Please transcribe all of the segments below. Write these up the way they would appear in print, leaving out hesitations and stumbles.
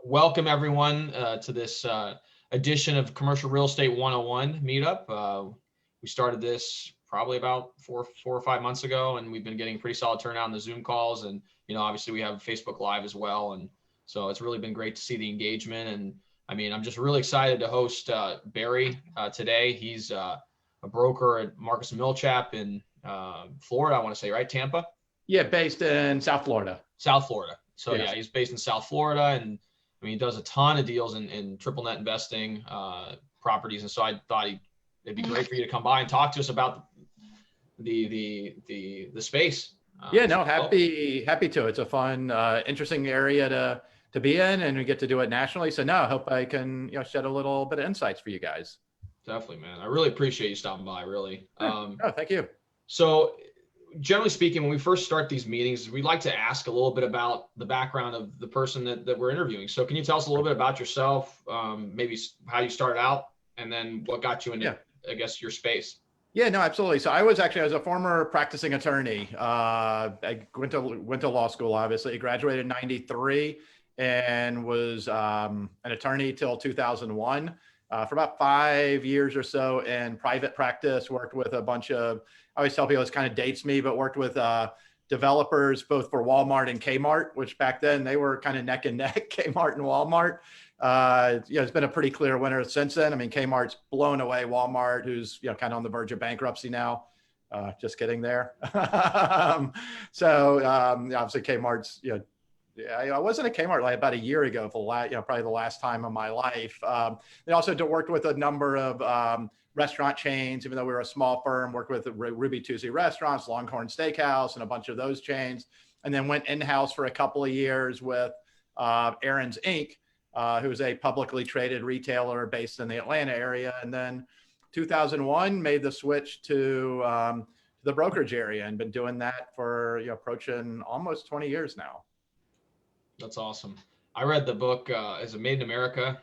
Welcome everyone to this edition of Commercial Real Estate 101 meetup. We started this probably about four or 5 months ago, and we've been getting pretty solid turnout in the Zoom calls. And obviously we have Facebook Live as well, and so it's really been great to see the engagement. And I mean, I'm just really excited to host Barry today. He's a broker at Marcus Millichap in Florida. I want to say, right, Tampa? Yeah, based in South Florida. South Florida. So Yes. yeah, he's based in South Florida, and I mean, he does a ton of deals in triple net investing properties. And so I thought it'd be great for you to come by and talk to us about the space. Yeah, no, happy to. It's a fun, interesting area to be in, and we get to do it nationally. So no, I hope I can shed a little bit of insights for you guys. Definitely, man. I really appreciate you stopping by. Really. Oh, thank you. So, generally speaking, when we first start these meetings, we like to ask a little bit about the background of the person that we're interviewing. So can you tell us a little bit about yourself, maybe how you started out, and then what got you into, I guess, your space? Yeah, no, absolutely. So I was a former practicing attorney. I went to law school, obviously, graduated in '93 and was an attorney till 2001. For about 5 years or so in private practice, worked with a bunch of, I always tell people this kind of dates me, but worked with developers both for Walmart and Kmart, which back then they were kind of neck and neck, Kmart and Walmart. It's been a pretty clear winner since then. I mean, Kmart's blown away Walmart, who's kind of on the verge of bankruptcy now. Just kidding there. Obviously Kmart's, I wasn't at Kmart like about a year ago for probably the last time of my life. They also worked with a number of restaurant chains, even though we were a small firm, worked with Ruby Tuesday Restaurants, Longhorn Steakhouse, and a bunch of those chains, and then went in-house for a couple of years with Aaron's Inc., who's a publicly traded retailer based in the Atlanta area. And then 2001 made the switch to the brokerage area and been doing that for approaching almost 20 years now. That's awesome. I read the book, is it Made in America,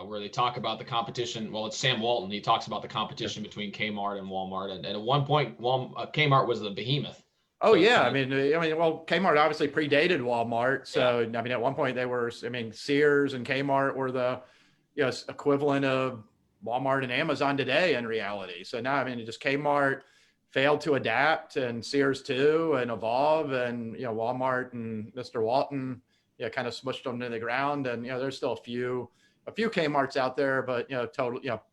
where they talk about the competition. Well, it's Sam Walton. He talks about the competition between Kmart and Walmart. And at one point, Kmart was the behemoth. Oh, so yeah. I mean, well, Kmart obviously predated Walmart. So, I mean, at one point they were, Sears and Kmart were the equivalent of Walmart and Amazon today in reality. So now, I mean, just Kmart failed to adapt, and Sears too, and evolve, and, Walmart and Mr. Walton, kind of smushed them to the ground. And, there's still a few Kmarts out there, but,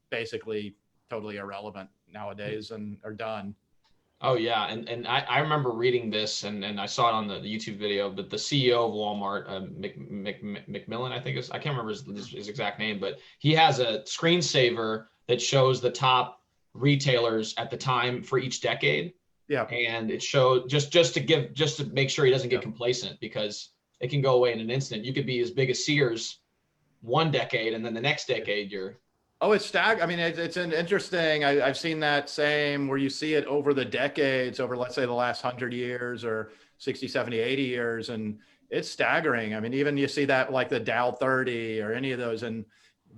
basically totally irrelevant nowadays and are done. Oh yeah. And I remember reading this, and I saw it on the YouTube video, but the CEO of Walmart, McMillan, I think I can't remember his exact name, but he has a screensaver that shows the top retailers at the time for each decade. Yeah. And it showed just to make sure he doesn't get complacent, because it can go away in an instant. You could be as big as Sears one decade, and then the next decade you're. Oh, it's staggering. I mean, it's an interesting, I've seen that same where you see it over the decades, over, let's say, the last 100 years or 60, 70, 80 years. And it's staggering. I mean, even you see that like the Dow 30 or any of those, and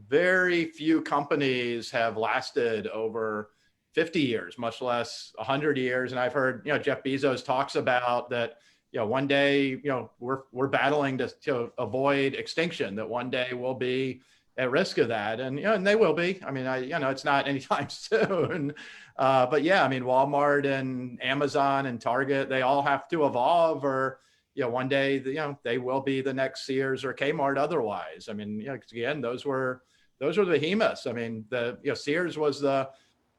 very few companies have lasted over 50 years, much less 100 years. And I've heard, Jeff Bezos talks about that, one day, we're battling to avoid extinction, that one day we'll be at risk of that. And, and they will be. I mean, it's not anytime soon. But yeah, I mean, Walmart and Amazon and Target, they all have to evolve, or, one day, they will be the next Sears or Kmart otherwise. I mean, again, those were the behemoths. I mean, Sears was the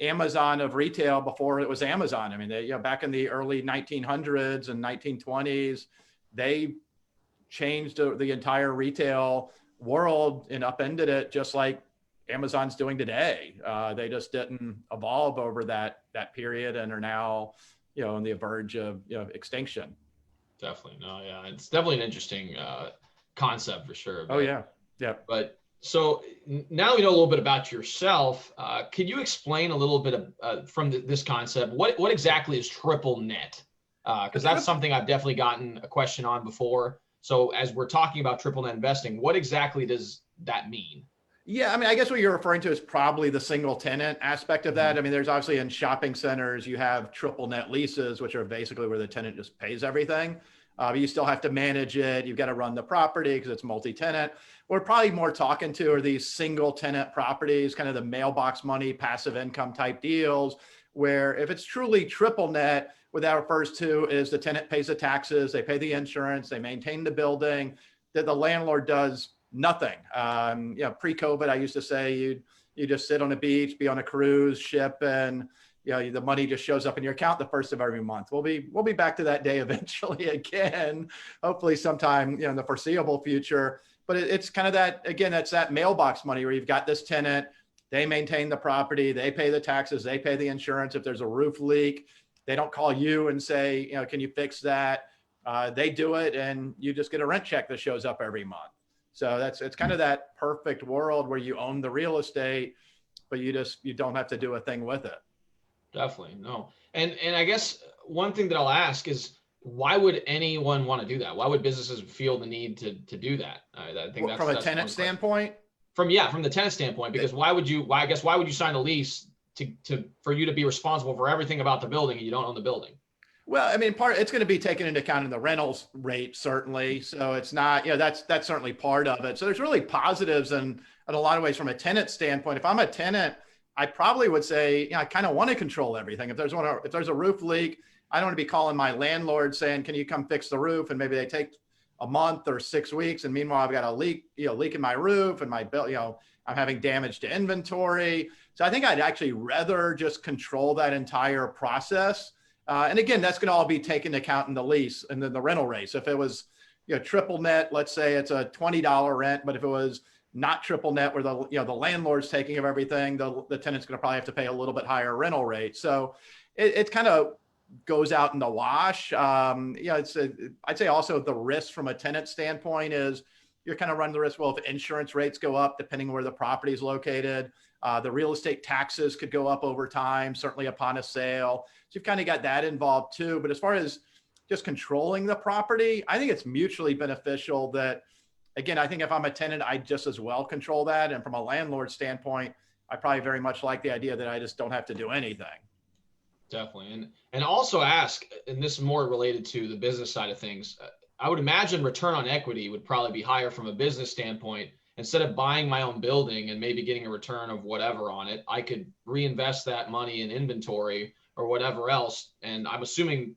Amazon of retail before it was Amazon. I mean, they, back in the early 1900s and 1920s, they changed the entire retail world and upended it just like Amazon's doing today. They just didn't evolve over that period and are now, on the verge of extinction. Definitely. No, yeah. It's definitely an interesting concept for sure. But, oh yeah. Yeah. But so now we know a little bit about yourself. Could you explain a little bit of, from this concept, what exactly is triple net? Because that's something I've definitely gotten a question on before. So as we're talking about triple net investing, what exactly does that mean? Yeah, I mean, I guess what you're referring to is probably the single tenant aspect of that. I mean, there's obviously in shopping centers, you have triple net leases, which are basically where the tenant just pays everything. But you still have to manage it. You've got to run the property because it's multi-tenant. We're probably more talking to are these single tenant properties, kind of the mailbox money, passive income type deals, where if it's truly triple net, what that refers to is the tenant pays the taxes, they pay the insurance, they maintain the building, that the landlord does nothing. Pre-COVID, I used to say you just sit on a beach, be on a cruise ship, and the money just shows up in your account the first of every month. We'll be back to that day eventually again, hopefully sometime in the foreseeable future. But it's kind of that, again, that's that mailbox money where you've got this tenant, they maintain the property, they pay the taxes, they pay the insurance. If there's a roof leak, they don't call you and say, can you fix that? They do it, and you just get a rent check that shows up every month. So it's kind of that perfect world where you own the real estate, but you don't have to do a thing with it. Definitely. No. And I guess one thing that I'll ask is, why would anyone want to do that? Why would businesses feel the need to do that? I think from a tenant standpoint. From the tenant standpoint, because why would you sign a lease for you to be responsible for everything about the building and you don't own the building? Well, I mean, it's going to be taken into account in the rentals rate, certainly. So it's not, that's certainly part of it. So there's really positives in a lot of ways from a tenant standpoint. If I'm a tenant, I probably would say, I kind of want to control everything. If there's a roof leak, I don't want to be calling my landlord saying, can you come fix the roof? And maybe they take a month or 6 weeks. And meanwhile, I've got a leak in my roof, and my bill, I'm having damage to inventory. So I think I'd actually rather just control that entire process. And again, that's going to all be taken into account in the lease and then the rental rate. So if it was, triple net, let's say it's a $20 rent, but if it was not triple net where the landlord's taking of everything, the tenant's going to probably have to pay a little bit higher rental rate. So it kind of goes out in the wash. I'd say also the risk from a tenant standpoint is you're kind of running the risk. Well, if insurance rates go up, depending where the property is located, the real estate taxes could go up over time, certainly upon a sale. So you've kind of got that involved too. But as far as just controlling the property, I think it's mutually beneficial that, again, I think if I'm a tenant, I just as well control that. And from a landlord standpoint, I probably very much like the idea that I just don't have to do anything. Definitely. And also ask, and this is more related to the business side of things, I would imagine return on equity would probably be higher from a business standpoint. Instead of buying my own building and maybe getting a return of whatever on it, I could reinvest that money in inventory or whatever else. And I'm assuming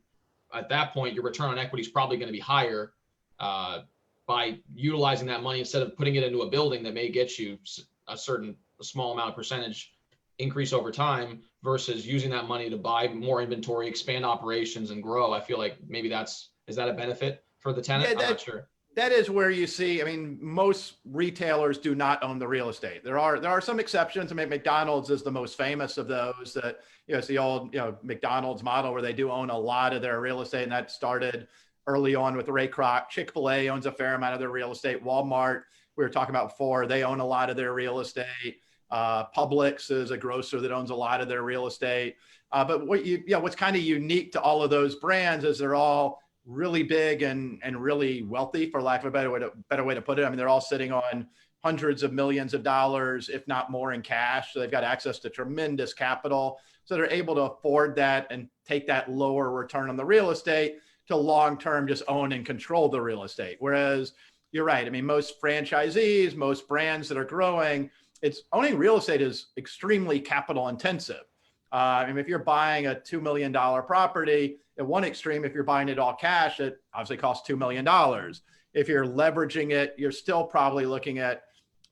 at that point, your return on equity is probably going to be higher by utilizing that money instead of putting it into a building that may get you a small amount of percentage increase over time versus using that money to buy more inventory, expand operations, and grow. I feel like maybe is that a benefit for the tenant? I'm not sure. That is where you see, most retailers do not own the real estate. There are some exceptions. McDonald's is the most famous of those that, it's the old, McDonald's model where they do own a lot of their real estate. And that started early on with Ray Kroc. Chick-fil-A owns a fair amount of their real estate. Walmart, we were talking about before, they own a lot of their real estate. Publix is a grocer that owns a lot of their real estate. But what's kind of unique to all of those brands is they're all really big and really wealthy, for lack of a better way to put it. They're all sitting on hundreds of millions of dollars, if not more, in cash. So they've got access to tremendous capital. So they're able to afford that and take that lower return on the real estate to long-term just own and control the real estate. Whereas you're right. Most franchisees, most brands that are growing, it's owning real estate is extremely capital intensive. If you're buying a $2 million property, at one extreme, if you're buying it all cash, it obviously costs $2 million. If you're leveraging it, you're still probably looking at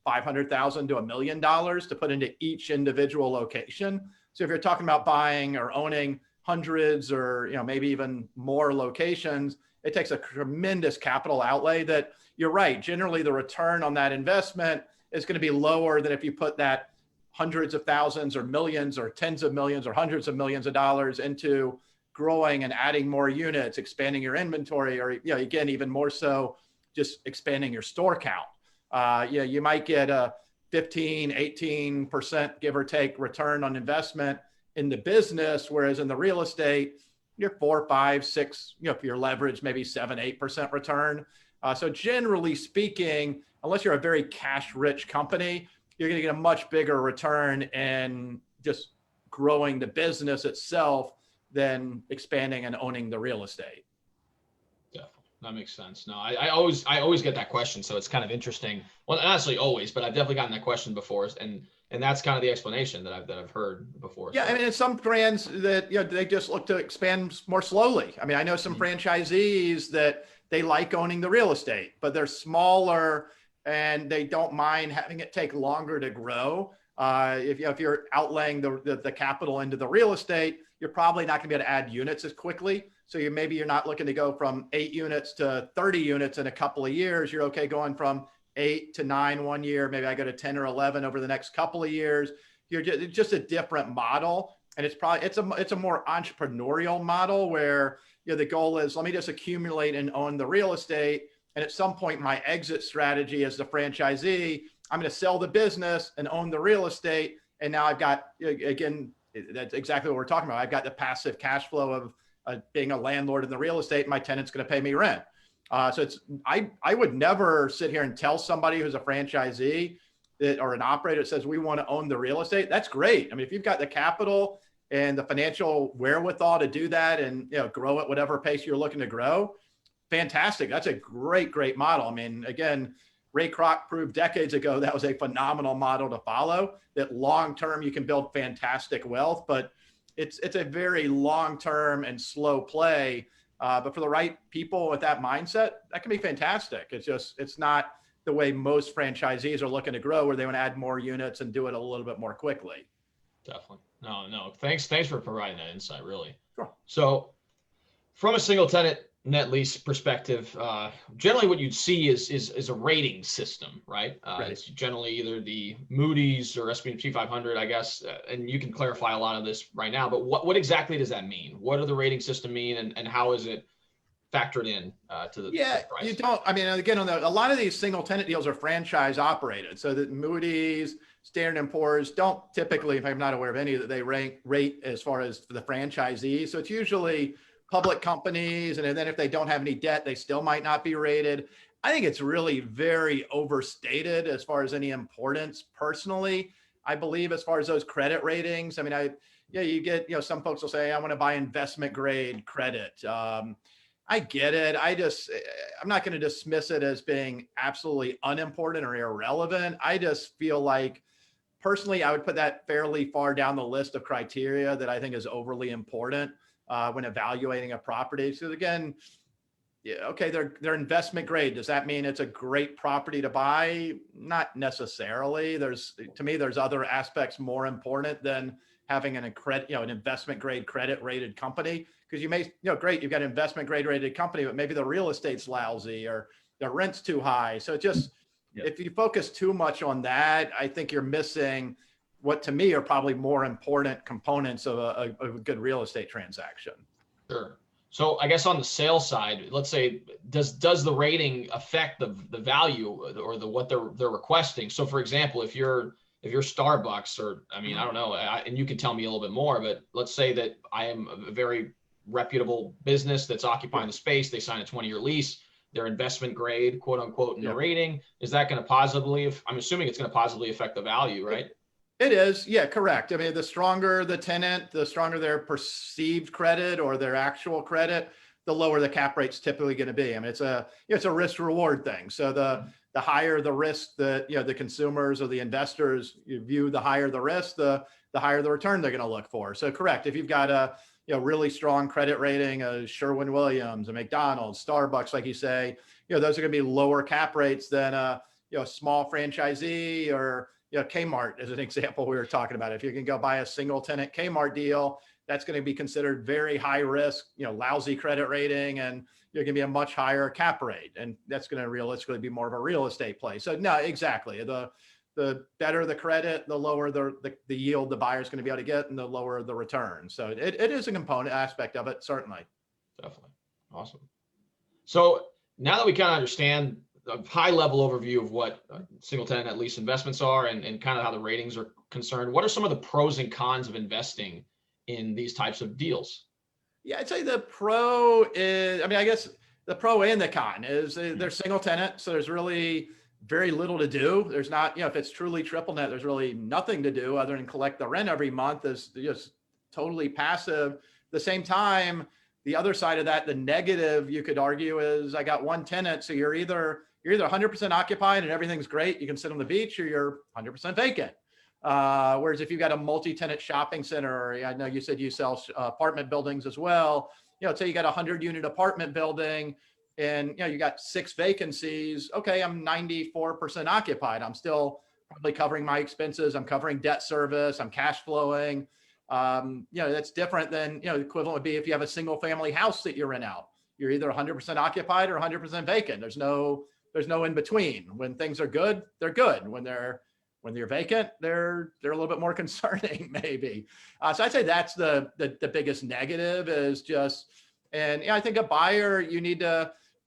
$500,000 to $1 million to put into each individual location. So if you're talking about buying or owning hundreds or maybe even more locations, it takes a tremendous capital outlay that you're right. Generally, the return on that investment is going to be lower than if you put that hundreds of thousands or millions or tens of millions or hundreds of millions of dollars into growing and adding more units, expanding your inventory, or again, even more so, just expanding your store count. You might get a 15, 18%, give or take, return on investment in the business, whereas in the real estate, you're 4, 5, 6, if you're leveraged, maybe 7, 8% return. So generally speaking, unless you're a very cash-rich company, you're going to get a much bigger return in just growing the business itself than expanding and owning the real estate. Definitely. That makes sense. No, I always get that question, so it's kind of interesting. Well, not necessarily always, but I've definitely gotten that question before, and that's kind of the explanation that I've heard before. Yeah, I So, mean, some brands that, they just look to expand more slowly. I mean, I know some mhm. franchisees that they like owning the real estate, but they're smaller and they don't mind having it take longer to grow. If you're outlaying the capital into the real estate, you're probably not going to be able to add units as quickly. So maybe you're not looking to go from 8 units to 30 units in a couple of years. You're okay going from 8 to 9 one year. Maybe I go to 10 or 11 over the next couple of years. It's just a different model, and it's a more entrepreneurial model where, the goal is, let me just accumulate and own the real estate, and at some point my exit strategy as the franchisee, I'm going to sell the business and own the real estate, and now I've got, again, that's exactly what we're talking about. I've got the passive cash flow of being a landlord in the real estate, and my tenant's going to pay me rent. So I would never sit here and tell somebody who's a franchisee or an operator that says we want to own the real estate. That's great. I mean, if you've got the capital and the financial wherewithal to do that and, grow at whatever pace you're looking to grow, fantastic. That's a great model. I mean, again, Ray Kroc proved decades ago that was a phenomenal model to follow, that long-term you can build fantastic wealth, but it's a very long-term and slow play. But for the right people with that mindset, that can be fantastic. It's not the way most franchisees are looking to grow, where they want to add more units and do it a little bit more quickly. Definitely. No. Thanks for providing that insight. Really. Sure. So, from a single tenant net lease perspective, generally what you'd see is a rating system, right? Right. It's generally either the Moody's or S&P 500, I guess, and you can clarify a lot of this right now. But what exactly does that mean? What does the rating system mean, and how is it factored in to the Yeah, price? you don't. I mean, again, a lot of these single tenant deals are franchise operated, so that Moody's, Standard & Poor's don't typically, if I'm not aware of any, that they rate as far as the franchisees. So it's usually public companies, and then if they don't have any debt, they still might not be rated. I think it's really very overstated as far as any importance. Personally, I believe as far as those credit ratings. I mean, you get, some folks will say, I want to buy investment grade credit. I get it. I'm not going to dismiss it as being absolutely unimportant or irrelevant. I just feel like, personally, I would put that fairly far down the list of criteria that I think is overly important when evaluating a property. So again, yeah, okay, they're investment grade. Does that mean it's a great property to buy? Not necessarily. To me, there's other aspects more important than having an investment grade credit rated company. Because you may, great, you've got an investment grade rated company, but maybe the real estate's lousy or the rent's too high. So if you focus too much on that, I think you're missing what to me are probably more important components of a good real estate transaction. Sure. So I guess on the sales side, let's say, does the rating affect the value or what they're requesting? So for example, if you're Starbucks, or I mean, I don't know, and you can tell me a little bit more, but let's say that I am a very reputable business that's occupying the space. They sign a 20-year lease. They're investment grade, quote unquote, in the rating. Is that going to positively, I'm assuming it's going to positively affect the value, right? It is. Yeah, correct. I mean, the stronger the tenant, the stronger their perceived credit or their actual credit, the lower the cap rate's typically going to be. I mean, it's a risk reward thing. So the higher the risk that, the consumers or the investors view, the higher the risk, the higher the return they're going to look for. So correct. If you've got a really strong credit rating, a Sherwin-Williams, a McDonald's, Starbucks, like you say, those are going to be lower cap rates than a small franchisee, or Kmart as an example we were talking about. If you can go buy a single tenant Kmart deal, that's going to be considered very high risk, lousy credit rating, and you're going to be a much higher cap rate, and that's going to realistically be more of a real estate play. So no, exactly. The better the credit, the lower the yield the buyer's going to be able to get, and the lower the return. So it is a component aspect of it, certainly. Definitely. Awesome. So now that we kind of understand a high level overview of what single tenant net lease investments are and kind of how the ratings are concerned, what are some of the pros and cons of investing in these types of deals? Yeah, I'd say the pro is, I guess the pro and the con is they're single tenant. So there's really very little to do. There's not, if it's truly triple net, there's really nothing to do other than collect the rent every month. Is just totally passive. At the same time, the other side of that, the negative you could argue is I got one tenant. So you're either 100% occupied and everything's great, you can sit on the beach, or you're 100% vacant. Whereas if you've got a multi-tenant shopping center, or I know you said you sell apartment buildings as well, say you got a 100-unit apartment building and you got 6 vacancies. Okay, I'm 94% occupied. I'm still probably covering my expenses. I'm covering debt service. I'm cash flowing. That's different than, the equivalent would be if you have a single family house that you rent out. You're either 100% occupied or 100% vacant. There's no in between. When things are good, they're good. When they're vacant, they're a little bit more concerning, maybe. So I'd say that's the biggest negative is just, and I think a buyer,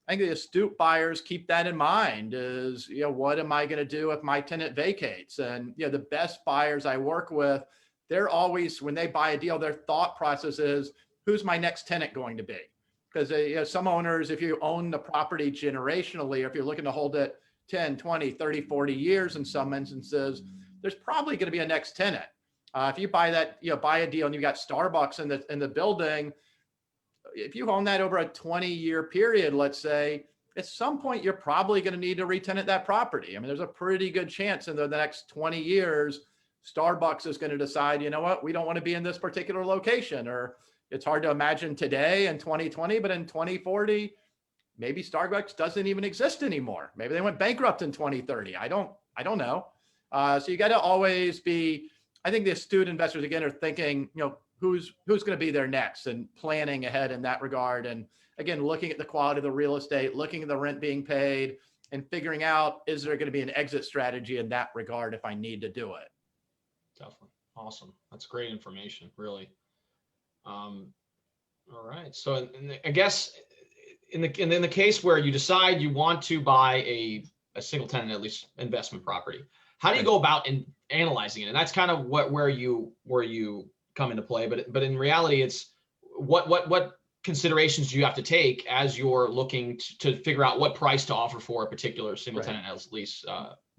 I think the astute buyers keep that in mind is, what am I going to do if my tenant vacates? And, the best buyers I work with, they're always, when they buy a deal, their thought process is, who's my next tenant going to be? Because some owners, if you own the property generationally, or if you're looking to hold it 10, 20, 30, 40 years in some instances, there's probably going to be a next tenant. If you buy that, buy a deal and you've got Starbucks in the building, if you own that over a 20-year period, let's say, at some point, you're probably going to need to re-tenant that property. I mean, there's a pretty good chance in the next 20 years, Starbucks is going to decide, you know what, we don't want to be in this particular location. Or it's hard to imagine today in 2020, but in 2040, maybe Starbucks doesn't even exist anymore. Maybe they went bankrupt in 2030. I don't know. So you got to always be, I think the astute investors, again, are thinking, who's going to be there next and planning ahead in that regard. And again, looking at the quality of the real estate, looking at the rent being paid, and figuring out, is there going to be an exit strategy in that regard if I need to do it? Definitely. Awesome. That's great information, really. All right. So I guess in the case where you decide you want to buy a single tenant, at least investment property, how do you go about analyzing it? And that's kind of where you come into play. But in reality, it's what considerations do you have to take as you're looking to figure out what price to offer for a particular single tenant as lease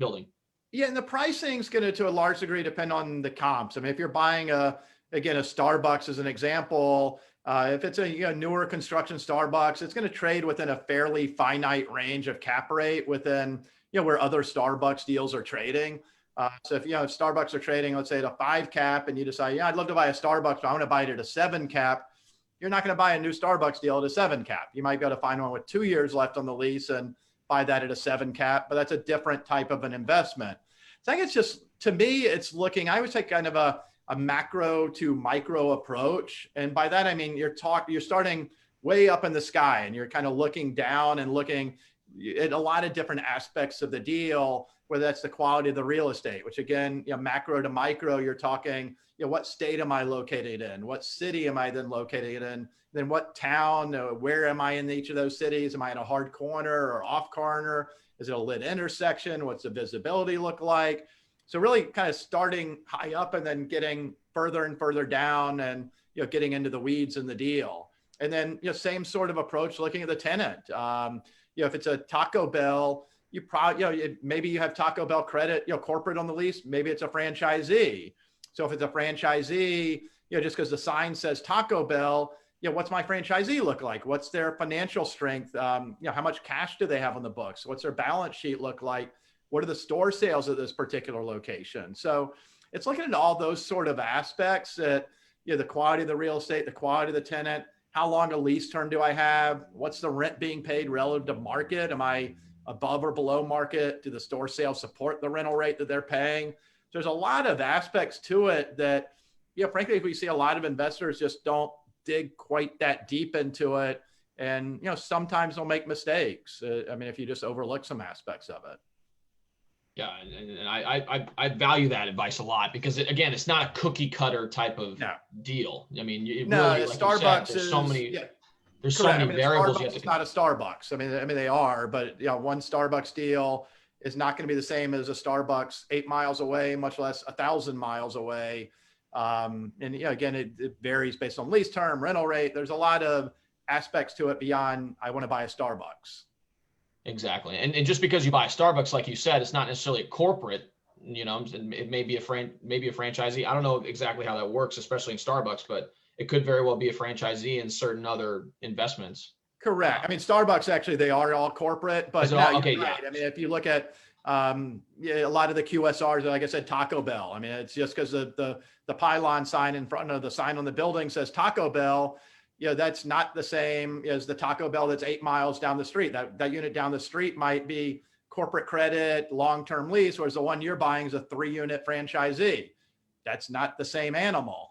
building? Yeah, and the pricing is going to a large degree depend on the comps. I mean, if you're buying a Starbucks as an example, if it's a newer construction Starbucks, it's going to trade within a fairly finite range of cap rate within where other Starbucks deals are trading. So if Starbucks are trading, let's say at a 5 cap, and you decide, I'd love to buy a Starbucks, but I want to buy it at a 7 cap. You're not going to buy a new Starbucks deal at a 7 cap. You might be able to find one with 2 years left on the lease and buy that at a 7 cap, but that's a different type of an investment. So I think it's just, to me, it's looking, I would say kind of a macro to micro approach. And by that, I mean, you're starting way up in the sky and you're kind of looking down and looking at a lot of different aspects of the deal, whether that's the quality of the real estate, which again, macro to micro, you're talking, what state am I located in? What city am I then located in? Then what town, where am I in each of those cities? Am I in a hard corner or off corner? Is it a lit intersection? What's the visibility look like? So really kind of starting high up and then getting further and further down and, getting into the weeds in the deal. And then, same sort of approach, looking at the tenant. If it's a Taco Bell, you probably, maybe you have Taco Bell credit, corporate on the lease, maybe it's a franchisee. So if it's a franchisee, just because the sign says Taco Bell, what's my franchisee look like? What's their financial strength? How much cash do they have on the books? What's their balance sheet look like? What are the store sales at this particular location? So it's looking at all those sort of aspects that, the quality of the real estate, the quality of the tenant, how long a lease term do I have? What's the rent being paid relative to market? Am I above or below market? Do the store sales support the rental rate that they're paying? There's a lot of aspects to it that, frankly, we see a lot of investors just don't dig quite that deep into it. And, sometimes they'll make mistakes. If you just overlook some aspects of it. Yeah. And I value that advice a lot because it's not a cookie cutter type of deal. I mean, really, like Starbucks there's so many, there's correct. so many variables. It's not a Starbucks. I mean, they are, but one Starbucks deal is not going to be the same as a Starbucks 8 miles away, much less 1,000 miles away. Again, it varies based on lease term, rental rate. There's a lot of aspects to it beyond, I want to buy a Starbucks. Exactly. And just because you buy a Starbucks, like you said, it's not necessarily a corporate, it may be a franchisee. I don't know exactly how that works, especially in Starbucks, but it could very well be a franchisee in certain other investments. Correct. I mean, Starbucks, actually, they are all corporate, but no, you're Okay, right. yeah. I mean, if you look at yeah, a lot of the QSRs, like I said, Taco Bell. I mean, it's just because the pylon sign in front of the sign on the building says Taco Bell. You know, that's not the same as the Taco Bell that's 8 miles down the street. That unit down the street might be corporate credit, long-term lease, whereas the one you're buying is a 3-unit franchisee. That's not the same animal.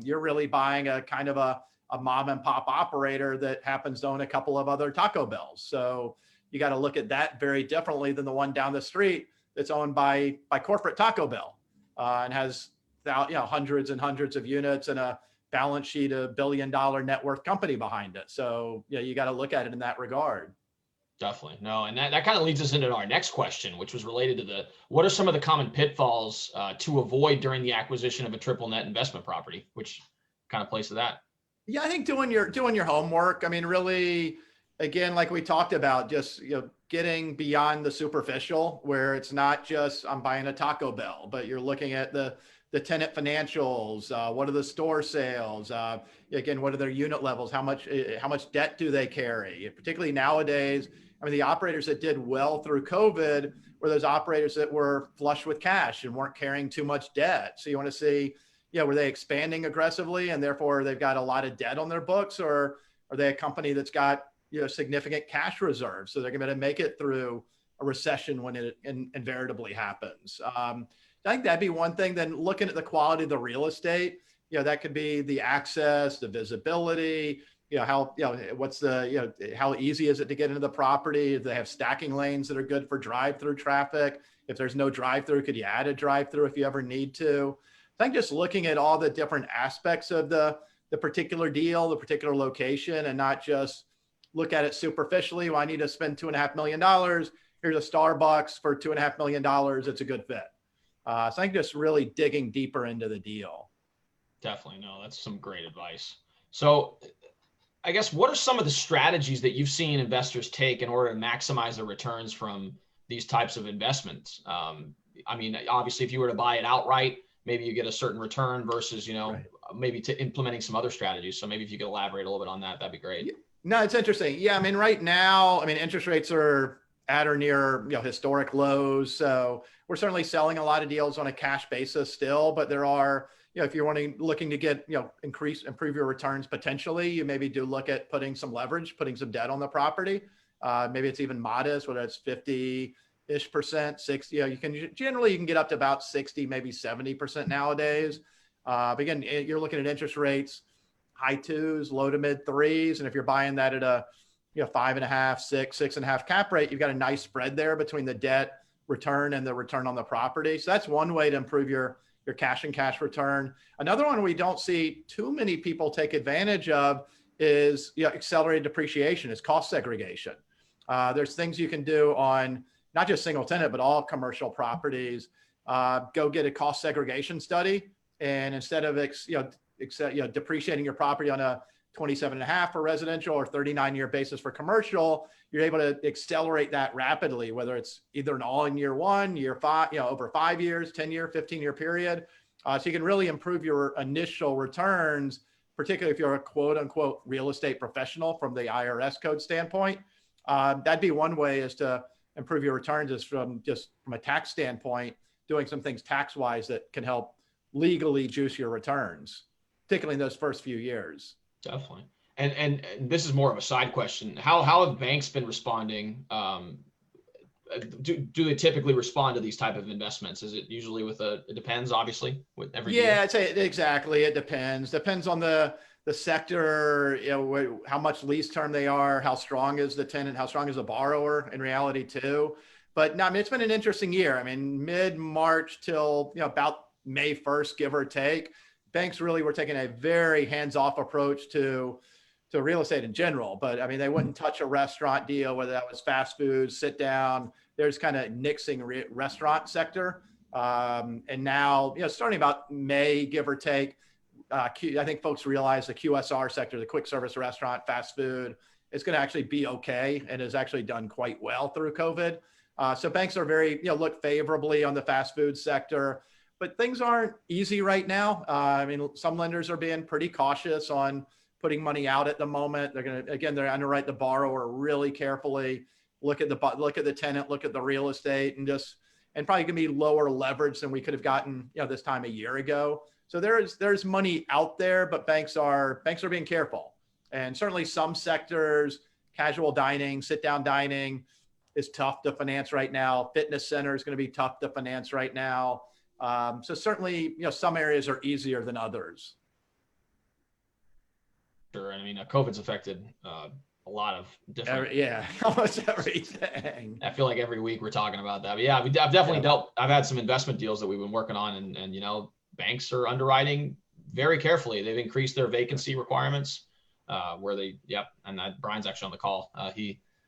You're really buying a kind of a mom and pop operator that happens to own a couple of other Taco Bells. So you got to look at that very differently than the one down the street that's owned by corporate Taco Bell and has hundreds and hundreds of units and a balance sheet, $1 billion net worth company behind it. So you got to look at it in that regard. Definitely. No, and that kind of leads us into our next question, which was related to what are some of the common pitfalls to avoid during the acquisition of a triple net investment property, which kind of plays to that. Yeah, I think doing your homework. I mean, really, again, like we talked about, just getting beyond the superficial, where it's not just I'm buying a Taco Bell, but you're looking at the tenant financials. What are the store sales? Again, what are their unit levels? How much debt do they carry? Particularly nowadays, I mean, the operators that did well through COVID were those operators that were flush with cash and weren't carrying too much debt. So you want to see, were they expanding aggressively and therefore they've got a lot of debt on their books, or are they a company that's got significant cash reserves, so they're going to make it through a recession when it invariably happens? I think that'd be one thing. Then looking at the quality of the real estate, that could be the access, the visibility, how easy is it to get into the property? If they have stacking lanes that are good for drive-through traffic, if there's no drive-through, could you add a drive-through if you ever need to? I think just looking at all the different aspects of the particular deal, the particular location, and not just look at it superficially. Well, I need to spend $2.5 million. Here's a Starbucks for $2.5 million. It's a good fit. So I think just really digging deeper into the deal. Definitely. No, that's some great advice. So I guess what are some of the strategies that you've seen investors take in order to maximize the returns from these types of investments? I mean, obviously, if you were to buy it outright, maybe you get a certain return versus, right, maybe to implementing some other strategies. So maybe if you could elaborate a little bit on that, that'd be great. No, it's interesting. Yeah, I mean, right now, interest rates are at or near historic lows. So we're certainly selling a lot of deals on a cash basis still, but there are, if you're looking to get, improve your returns potentially, you maybe do look at putting some leverage, putting some debt on the property. Maybe it's even modest, whether it's 50-ish%, 60, you can get up to about 60, maybe 70% nowadays. But again, you're looking at interest rates, high 2s, low to mid 3s. And if you're buying that at a 5.5, 6, 6.5 cap rate, you've got a nice spread there between the debt return and the return on the property. So that's one way to improve your cash and cash return. Another one we don't see too many people take advantage of is accelerated depreciation. It's cost segregation. There's things you can do on not just single tenant, but all commercial properties. Go get a cost segregation study, and instead of depreciating your property on a 27.5 for residential or 39-year basis for commercial, you're able to accelerate that rapidly, whether it's either an all in year 1, year 5, over 5 years, 10-year, 15-year period. So you can really improve your initial returns, particularly if you're a quote unquote real estate professional from the IRS code standpoint. That'd be one way, is to improve your returns, is from a tax standpoint, doing some things tax-wise that can help legally juice your returns, particularly in those first few years. Definitely. And this is more of a side question. How have banks been responding? Do they typically respond to these type of investments? Is it usually it depends, obviously, with every deal? I'd say exactly. It depends. Depends on the sector, how much lease term they are, how strong is the tenant, how strong is the borrower in reality too. But no, it's been an interesting year. Mid-March till about May 1st, give or take, banks really were taking a very hands-off approach to real estate in general. But they wouldn't touch a restaurant deal, whether that was fast food, sit down. There's kind of nixing restaurant sector. And now, starting about May, give or take, I think folks realize the QSR sector, the quick service restaurant, fast food, is going to actually be okay, and has actually done quite well through COVID. So banks are very, look favorably on the fast food sector. but things aren't easy right now. I mean, some lenders are being pretty cautious on putting money out at the moment. They're underwrite the borrower really carefully, look at the tenant, look at the real estate, and probably gonna be lower leverage than we could have gotten, this time a year ago. So there's money out there, but banks are being careful. And certainly some sectors, casual dining, sit down dining is tough to finance right now. Fitness center is going to be tough to finance right now. So certainly, some areas are easier than others. Sure. I mean, COVID's affected a lot of different. Almost everything. I feel like every week we're talking about that. But yeah, I've definitely I've had some investment deals that we've been working on, and banks are underwriting very carefully. They've increased their vacancy requirements and Brian's actually on the call.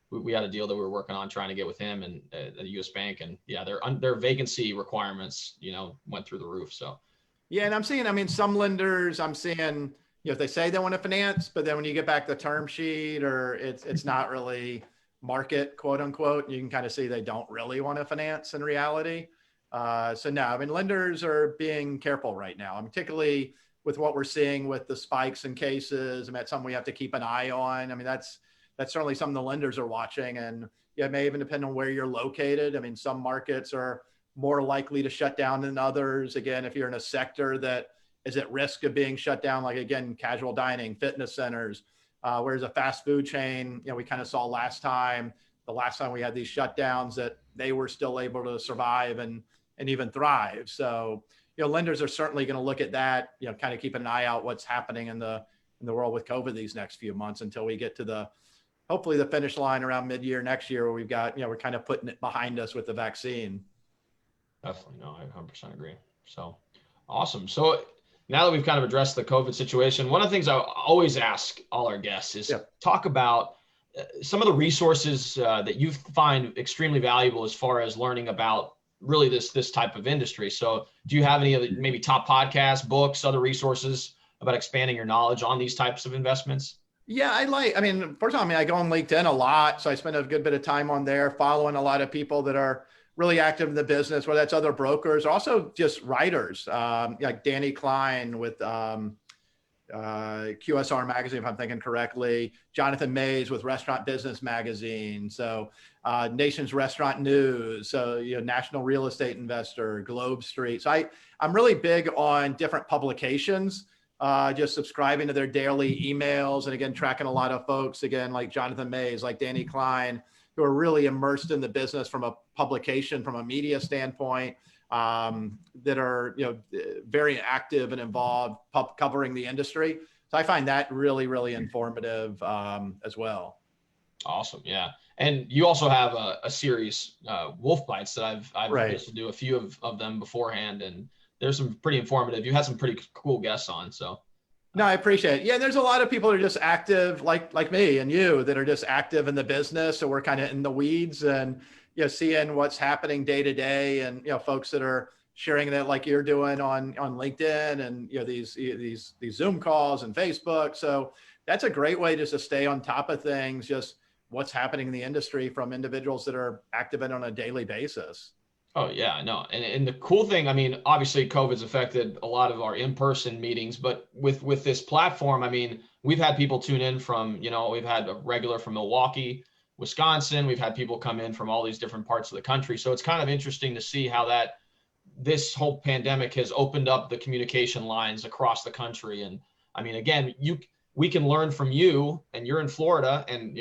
We had a deal that we were working on trying to get with him and the U.S. Bank, and their vacancy requirements, went through the roof. So, yeah, and I'm seeing, some lenders, if they say they want to finance, but then when you get back the term sheet or it's not really market, quote unquote, you can kind of see they don't really want to finance in reality. So no, lenders are being careful right now, particularly with what we're seeing with the spikes in cases. That's something we have to keep an eye on. That's certainly something the lenders are watching, and it may even depend on where you're located. some markets are more likely to shut down than others. Again, if you're in a sector that is at risk of being shut down, like again, casual dining, fitness centers, whereas a fast food chain, we kind of saw the last time we had these shutdowns, that they were still able to survive and even thrive. So, lenders are certainly going to look at that, kind of keep an eye out what's happening in the world with COVID these next few months until we get to hopefully the finish line around mid-year next year, where we've got, we're kind of putting it behind us with the vaccine. Definitely. No, I 100% agree. So awesome. So now that we've kind of addressed the COVID situation, one of the things I always ask all our guests is talk about some of the resources that you find extremely valuable as far as learning about really this type of industry. So do you have any of the maybe top podcasts, books, other resources about expanding your knowledge on these types of investments? Yeah, first of all, I go on LinkedIn a lot. So I spend a good bit of time on there following a lot of people that are really active in the business, whether that's other brokers, also just writers, like Danny Klein with QSR Magazine, if I'm thinking correctly, Jonathan Mays with Restaurant Business Magazine, so Nation's Restaurant News, so National Real Estate Investor, Globe Street. So I'm really big on different publications, just subscribing to their daily emails, and again, tracking a lot of folks, again, like Jonathan Mays, like Danny Klein, who are really immersed in the business from a publication, from a media standpoint, that are very active and involved covering the industry. So I find that really, really informative as well. Awesome. Yeah. And you also have a series, Wolf Bites, that I've listened to do a few of them beforehand, and there's some pretty informative. You had some pretty cool guests on. So. No, I appreciate it. Yeah, there's a lot of people that are just active, like me and you, that are just active in the business. So we're kind of in the weeds and seeing what's happening day to day, and folks that are sharing that like you're doing on LinkedIn, and these Zoom calls and Facebook. So that's a great way just to stay on top of things, just what's happening in the industry from individuals that are active in on a daily basis. Oh yeah, no. And the cool thing, obviously COVID's affected a lot of our in-person meetings, but with this platform, we've had people tune in from, we've had a regular from Milwaukee, Wisconsin. We've had people come in from all these different parts of the country. So it's kind of interesting to see how this whole pandemic has opened up the communication lines across the country. And again, we can learn from you, and you're in Florida, and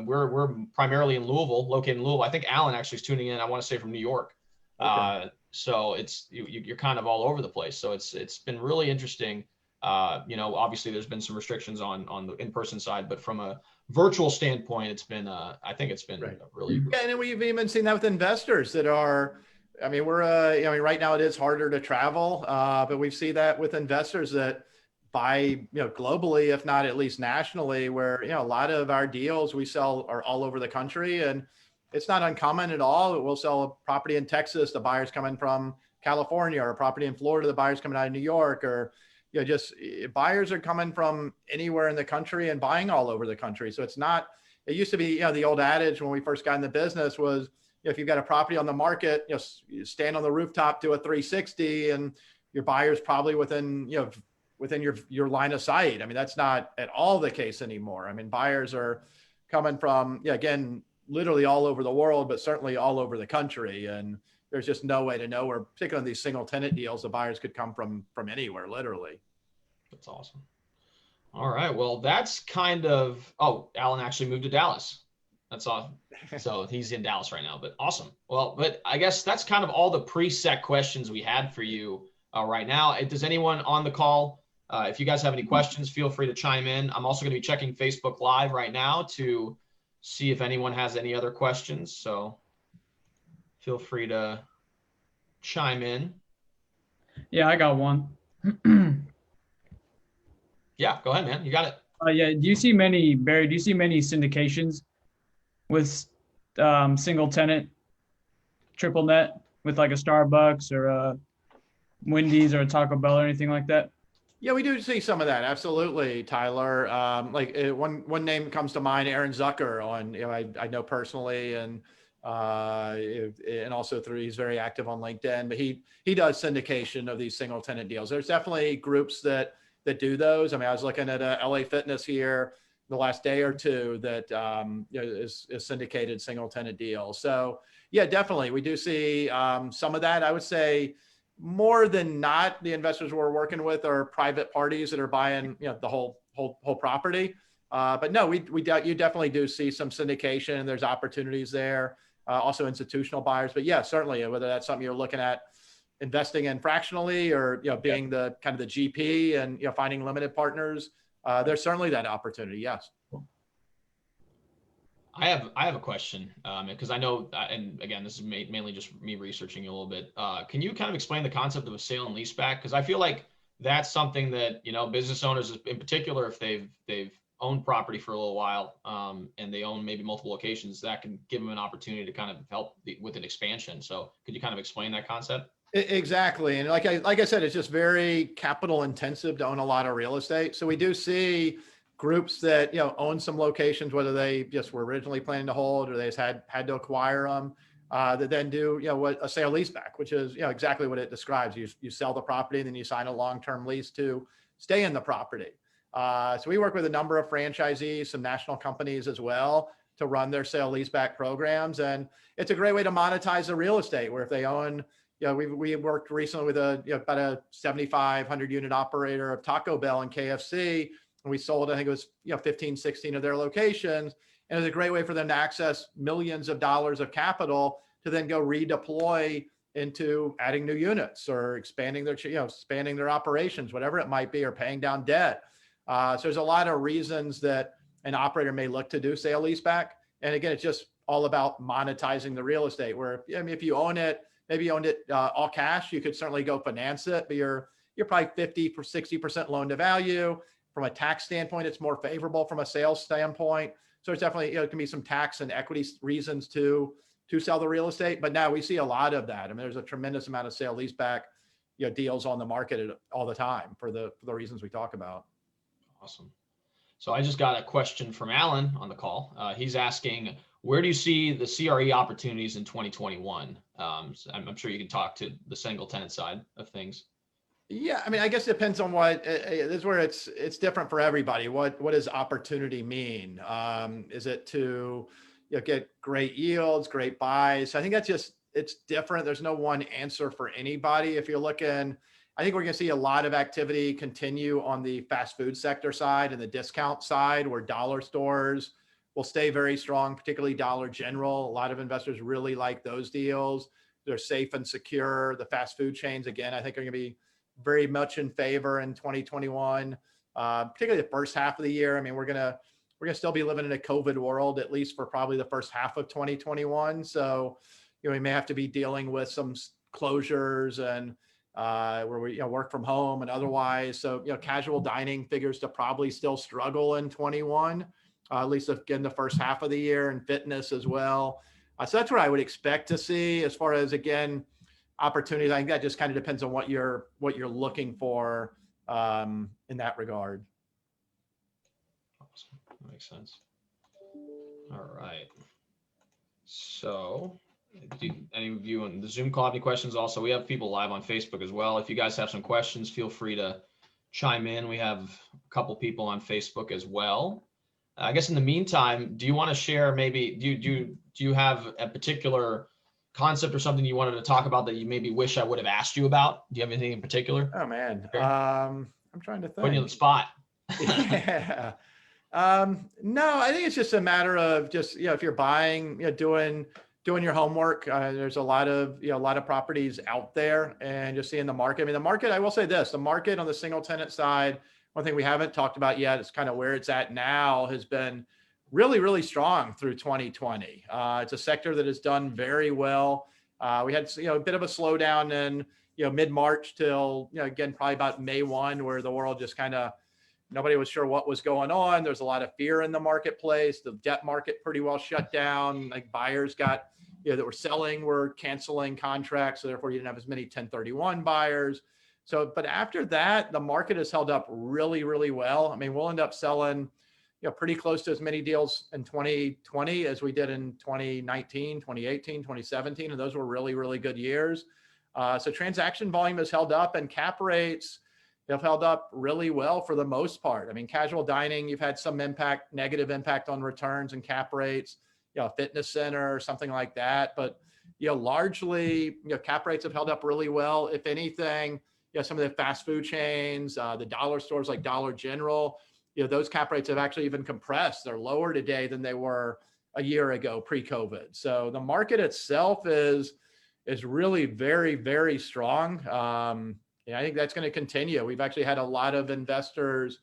we're primarily in Louisville, located in Louisville. I think Alan actually is tuning in, I want to say, from New York. Okay. So you're kind of all over the place. So it's been really interesting. Obviously there's been some restrictions on the in-person side, but from a virtual standpoint, it's been, I think it's been really. Yeah, and we've even seen that with investors that are, we're, right now it is harder to travel, but we see that with investors that buy, globally, if not at least nationally, where, a lot of our deals we sell are all over the country, and it's not uncommon at all. We'll sell a property in Texas, the buyer's coming from California, or a property in Florida, the buyer's coming out of New York, or, just buyers are coming from anywhere in the country and buying all over the country. So it used to be, the old adage when we first got in the business was, if you've got a property on the market, you stand on the rooftop, do a 360, and your buyer's probably within your line of sight. I mean, that's not at all the case anymore. I mean, buyers are coming from, again, literally all over the world, but certainly all over the country. And there's just no way to know where, particularly on these single tenant deals, the buyers could come from anywhere, literally. That's awesome. All right. Well, that's kind of, oh, Alan actually moved to Dallas. That's all. So he's in Dallas right now, but awesome. Well, but I guess that's kind of all the preset questions we had for you right now. Does anyone on the call, if you guys have any questions, feel free to chime in. I'm also going to be checking Facebook Live right now to see if anyone has any other questions. So feel free to chime in. Yeah, I got one. Yeah, go ahead, man. You got it. Yeah. Do you see many, Barry, do you see many syndications with single tenant triple net with like a Starbucks or a Wendy's or a Taco Bell or anything like that? Yeah, we do see some of that. Absolutely, Tyler. One name comes to mind, Aaron Zucker, I know personally, and also he's very active on LinkedIn, but he does syndication of these single tenant deals. There's definitely groups that do those. I mean, I was looking at LA Fitness here the last day or two that is syndicated single tenant deals. So yeah, definitely we do see some of that. I would say more than not, the investors we're working with are private parties that are buying the whole property. But no, you definitely do see some syndication, and there's opportunities there. Also institutional buyers, but yeah, certainly whether that's something you're looking at investing in fractionally or being the kind of the GP and finding limited partners, there's certainly that opportunity. Yes. I have a question because I know, and again, this is mainly just me researching you a little bit. Can you kind of explain the concept of a sale and lease back? Because I feel like that's something that business owners in particular, if they've owned property for a little while and they own maybe multiple locations, that can give them an opportunity to kind of help with an expansion. So could you kind of explain that concept? Exactly. And like I said, it's just very capital intensive to own a lot of real estate. So we do see groups that, own some locations, whether they just were originally planning to hold or they just had to acquire them, that then do, what a sale leaseback, which is, exactly what it describes. You sell the property and then you sign a long-term lease to stay in the property. So we work with a number of franchisees, some national companies as well, to run their sale leaseback programs. And it's a great way to monetize the real estate, where if they own, we worked recently with about a 7,500 unit operator of Taco Bell and KFC. And we sold, I think it was 15, 16 of their locations. And it was a great way for them to access millions of dollars of capital to then go redeploy into adding new units or expanding their operations, whatever it might be, or paying down debt. So there's a lot of reasons that an operator may look to do sale leaseback. And again, it's just all about monetizing the real estate, where, if you own it, maybe you owned it all cash, you could certainly go finance it, but you're probably 50 or 60% loan to value. From a tax standpoint, it's more favorable from a sales standpoint. So it's definitely, it can be some tax and equity reasons to sell the real estate. But now we see a lot of that. I mean, there's a tremendous amount of sale leaseback deals on the market all the time for the reasons we talk about. Awesome. So I just got a question from Alan on the call. He's asking, where do you see the CRE opportunities in 2021? So I'm sure you can talk to the single tenant side of things. Yeah, I mean, I guess it depends on what this is, where it's different for everybody. What does opportunity mean? Is it to get great yields, great buys? I think it's different. There's no one answer for anybody. If you're looking, I think we're going to see a lot of activity continue on the fast food sector side and the discount side, where dollar stores will stay very strong, particularly Dollar General. A lot of investors really like those deals. They're safe and secure. The fast food chains, again, I think are going to be very much in favor in 2021, particularly the first half of the year. I mean, we're gonna still be living in a COVID world, at least for probably the first half of 2021. So, we may have to be dealing with some closures and where we work from home and otherwise. So, casual dining figures to probably still struggle in 21, at least again the first half of the year, and fitness as well. So that's what I would expect to see as far as, again, opportunities. I think that just kind of depends on what you're looking for in that regard. Awesome. That makes sense. All right. So Any of you on the Zoom call have any questions? Also, we have people live on Facebook as well. If you guys have some questions, feel free to chime in. We have a couple people on Facebook as well. I guess in the meantime, do you want to share maybe, do you have a particular concept or something you wanted to talk about that you maybe wish I would have asked you about? Do you have anything in particular? Oh man, I'm trying to Putting you on the think. spot. Yeah. No, I think it's just a matter of just, if you're buying, doing your homework. There's a lot of properties out there, and just seeing the market. I mean, the market, I will say this, the market on the single tenant side, one thing we haven't talked about yet is kind of where it's at now, has been really, really strong through 2020. It's a sector that has done very well. We had, a bit of a slowdown in, mid-March till, again, probably about May 1, where the world just kind of, nobody was sure what was going on. There's a lot of fear in the marketplace. The debt market pretty well shut down. Like buyers got, that were selling were canceling contracts. So therefore you didn't have as many 1031 buyers. So, but after that, the market has held up really, really well. I mean, we'll end up selling, pretty close to as many deals in 2020 as we did in 2019, 2018, 2017. And those were really, really good years. So transaction volume has held up, and cap rates have held up really well for the most part. I mean, casual dining, you've had some negative impact on returns and cap rates, a fitness center or something like that. But, largely, cap rates have held up really well. If anything, some of the fast food chains, the dollar stores like Dollar General, those cap rates have actually even compressed. They're lower today than they were a year ago pre-COVID. So the market itself is really very, very strong. I think that's going to continue. We've actually had a lot of investors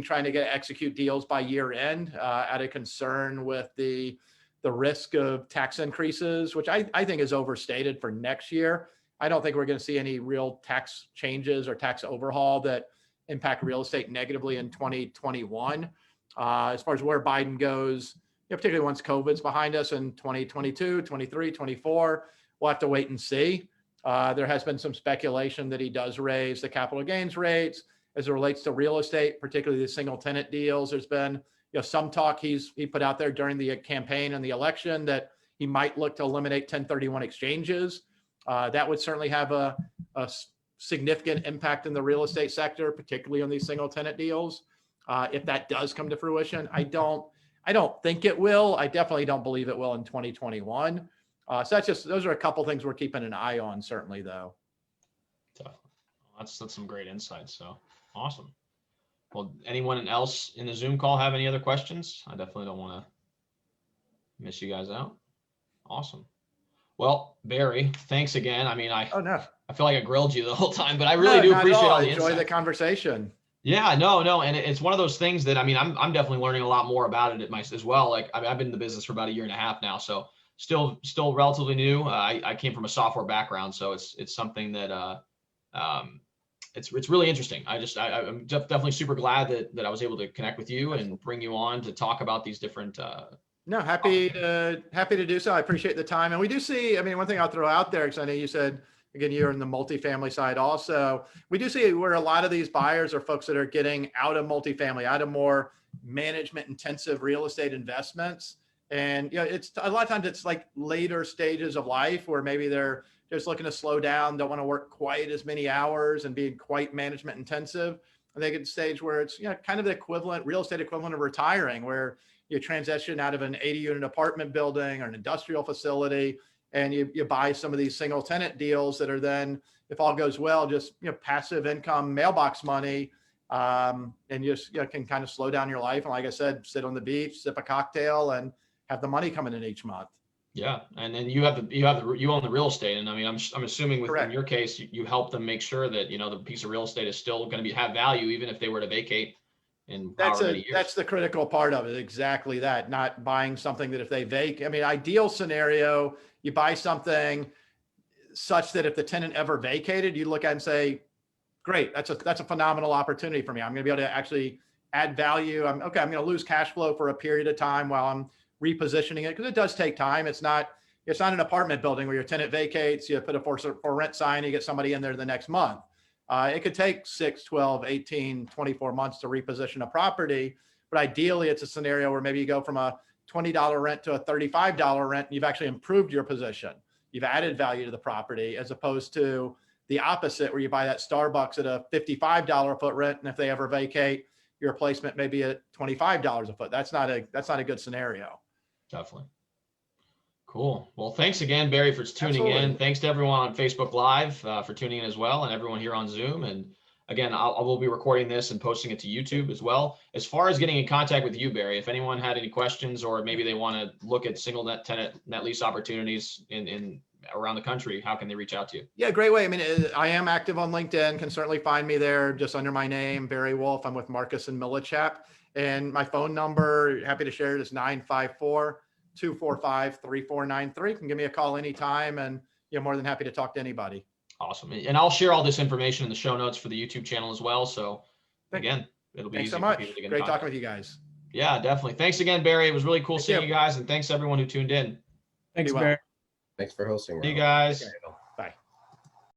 trying to execute deals by year end, out of concern with the risk of tax increases, which I think is overstated for next year. I don't think we're going to see any real tax changes or tax overhaul that impact real estate negatively in 2021. As far as where Biden goes, particularly once COVID's behind us in 2022, 23, 24, we'll have to wait and see. There has been some speculation that he does raise the capital gains rates as it relates to real estate, particularly the single tenant deals. There's been some talk he put out there during the campaign and the election that he might look to eliminate 1031 exchanges. That would certainly have a significant impact in the real estate sector, particularly on these single tenant deals. If that does come to fruition, I don't think it will. I definitely don't believe it will in 2021. So those are a couple things we're keeping an eye on, certainly, though. That's some great insights. So awesome. Well, anyone else in the Zoom call have any other questions? I definitely don't want to miss you guys out. Awesome. Well, Barry, thanks again. I mean, I feel like I grilled you the whole time, but I really do appreciate all the insights. Enjoy the conversation. Yeah, no. And it's one of those things that, I mean, I'm definitely learning a lot more about it as well. Like, I mean, I've been in the business for about 1.5 years now. So still relatively new. I came from a software background, so it's something that it's really interesting. I'm definitely super glad that I was able to connect with you and bring you on to talk about these different. Happy to do so. I appreciate the time, and we do see. I mean, one thing I'll throw out there, because I know you said again you're in the multifamily side also. We do see where a lot of these buyers are folks that are getting out of multifamily, out of more management intensive real estate investments. And it's a lot of times it's like later stages of life where maybe they're just looking to slow down, don't want to work quite as many hours and being quite management intensive. And they get to a stage where it's kind of the real estate equivalent of retiring, where you transition out of an 80-unit apartment building or an industrial facility, and you buy some of these single tenant deals that are then, if all goes well, just passive income mailbox money, and you just can kind of slow down your life. And like I said, sit on the beach, sip a cocktail, and have the money coming in each month. Yeah, and then you own the real estate, and I mean, I'm assuming in your case, you help them make sure that the piece of real estate is still going to have value even if they were to vacate in however many years. That's the critical part of it. Exactly that. Not buying something that if they vacate. I mean, ideal scenario, you buy something such that if the tenant ever vacated, you look at it and say, great, that's a phenomenal opportunity for me. I'm going to be able to actually add value. I'm going to lose cash flow for a period of time while I'm repositioning it, because it does take time. It's not an apartment building where your tenant vacates, you put a for rent sign, you get somebody in there the next month. It could take 6, 12, 18, 24 months to reposition a property. But ideally, it's a scenario where maybe you go from a $20 rent to a $35 rent, and you've actually improved your position. You've added value to the property, as opposed to the opposite, where you buy that Starbucks at a $55 a foot rent, and if they ever vacate, your replacement may be at $25 a foot. That's not a good scenario. Definitely. Cool. Well, thanks again, Barry, for tuning Absolutely. in. Thanks to everyone on Facebook Live for tuning in as well, and everyone here on Zoom. And again, I will be recording this and posting it to YouTube as well. As far as getting in contact with you, Barry, if anyone had any questions, or maybe they want to look at single net tenant net lease opportunities in around the country, how can they reach out to you? Yeah, great way. I mean, I am active on LinkedIn. Can certainly find me there just under my name, Barry Wolfe. I'm with Marcus and Millichap. And my phone number, happy to share it, is 954-245-3493. You can give me a call anytime, and more than happy to talk to anybody. Awesome. And I'll share all this information in the show notes for the YouTube channel as well. So again, it'll be Thanks easy so for much. people to get in Great contact. talking with you guys. Yeah, definitely. Thanks again, Barry. It was really cool Thank seeing you. you guys, and thanks everyone who tuned in. Thanks, Be well. Barry. Thanks for hosting. See you Rob. guys. Okay.